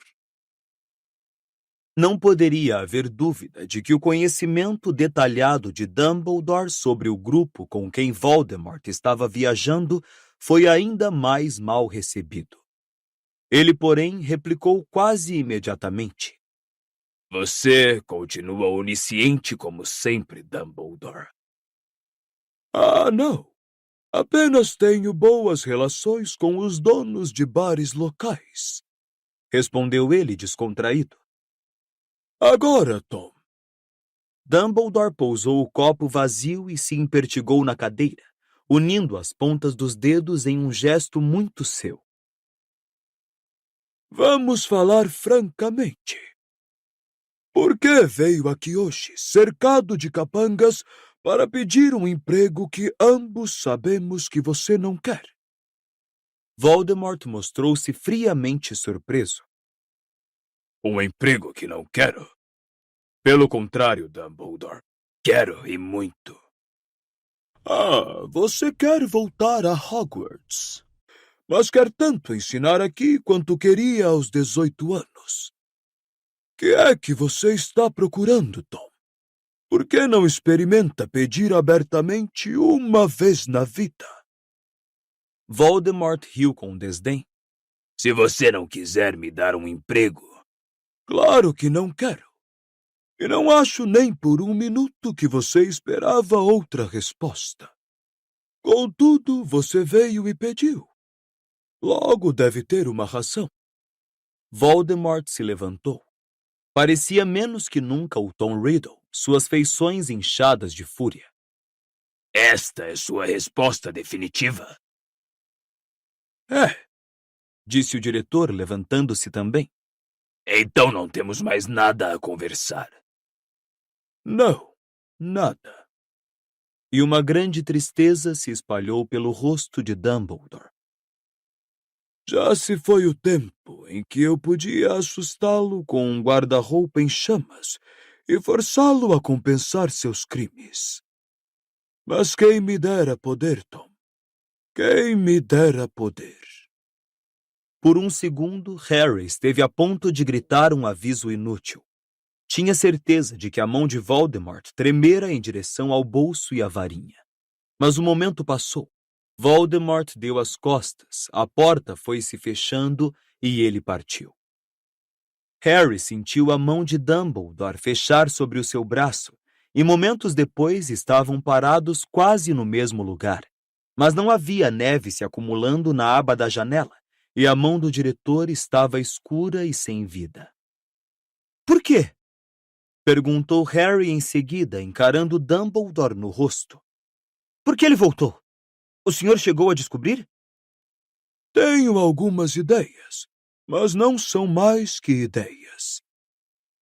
Não poderia haver dúvida de que o conhecimento detalhado de Dumbledore sobre o grupo com quem Voldemort estava viajando foi ainda mais mal recebido. Ele, porém, replicou quase imediatamente. Você continua onisciente como sempre, Dumbledore. Ah, não. Apenas tenho boas relações com os donos de bares locais, respondeu ele descontraído. Agora, Tom. Dumbledore pousou o copo vazio e se impertigou na cadeira, unindo as pontas dos dedos em um gesto muito seu. Vamos falar francamente. Por que veio aqui hoje, cercado de capangas, para pedir um emprego que ambos sabemos que você não quer? Voldemort mostrou-se friamente surpreso. Um emprego que não quero? Pelo contrário, Dumbledore, quero e muito. Ah, você quer voltar a Hogwarts, mas quer tanto ensinar aqui quanto queria aos 18 anos. Que é que você está procurando, Tom? Por que não experimenta pedir abertamente uma vez na vida? Voldemort riu com desdém. Se você não quiser me dar um emprego... Claro que não quero. E não acho nem por um minuto que você esperava outra resposta. Contudo, você veio e pediu. Logo deve ter uma razão. Voldemort se levantou. Parecia menos que nunca o Tom Riddle, suas feições inchadas de fúria. Esta é sua resposta definitiva? É, disse o diretor, levantando-se também. Então não temos mais nada a conversar. Não, nada. E uma grande tristeza se espalhou pelo rosto de Dumbledore. Já se foi o tempo em que eu podia assustá-lo com um guarda-roupa em chamas e forçá-lo a compensar seus crimes. Mas quem me dera poder, Tom? Quem me dera poder? Por um segundo, Harry esteve a ponto de gritar um aviso inútil. Tinha certeza de que a mão de Voldemort tremera em direção ao bolso e à varinha. Mas o momento passou. Voldemort deu as costas, a porta foi se fechando e ele partiu. Harry sentiu a mão de Dumbledore fechar sobre o seu braço e momentos depois estavam parados quase no mesmo lugar. Mas não havia neve se acumulando na aba da janela e a mão do diretor estava escura e sem vida. Por quê? Perguntou Harry em seguida, encarando Dumbledore no rosto. Por que ele voltou? O senhor chegou a descobrir? Tenho algumas ideias, mas não são mais que ideias.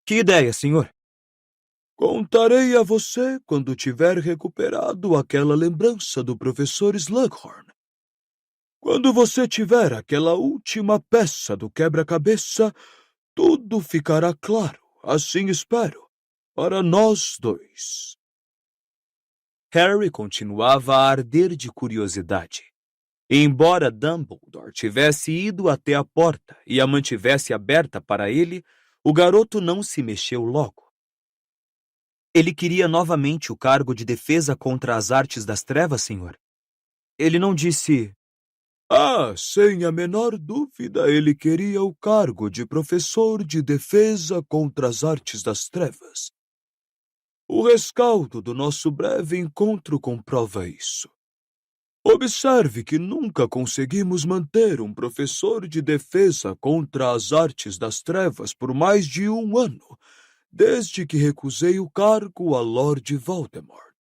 Que ideia, senhor? Contarei a você quando tiver recuperado aquela lembrança do professor Slughorn. Quando você tiver aquela última peça do quebra-cabeça, tudo ficará claro, assim espero, para nós dois. Harry continuava a arder de curiosidade. E embora Dumbledore tivesse ido até a porta e a mantivesse aberta para ele, o garoto não se mexeu logo. Ele queria novamente o cargo de defesa contra as artes das trevas, senhor. Ele não disse... Sem a menor dúvida, ele queria o cargo de professor de defesa contra as artes das trevas. O rescaldo do nosso breve encontro comprova isso. Observe que nunca conseguimos manter um professor de defesa contra as artes das trevas por mais de 1 ano, desde que recusei o cargo a Lord Voldemort.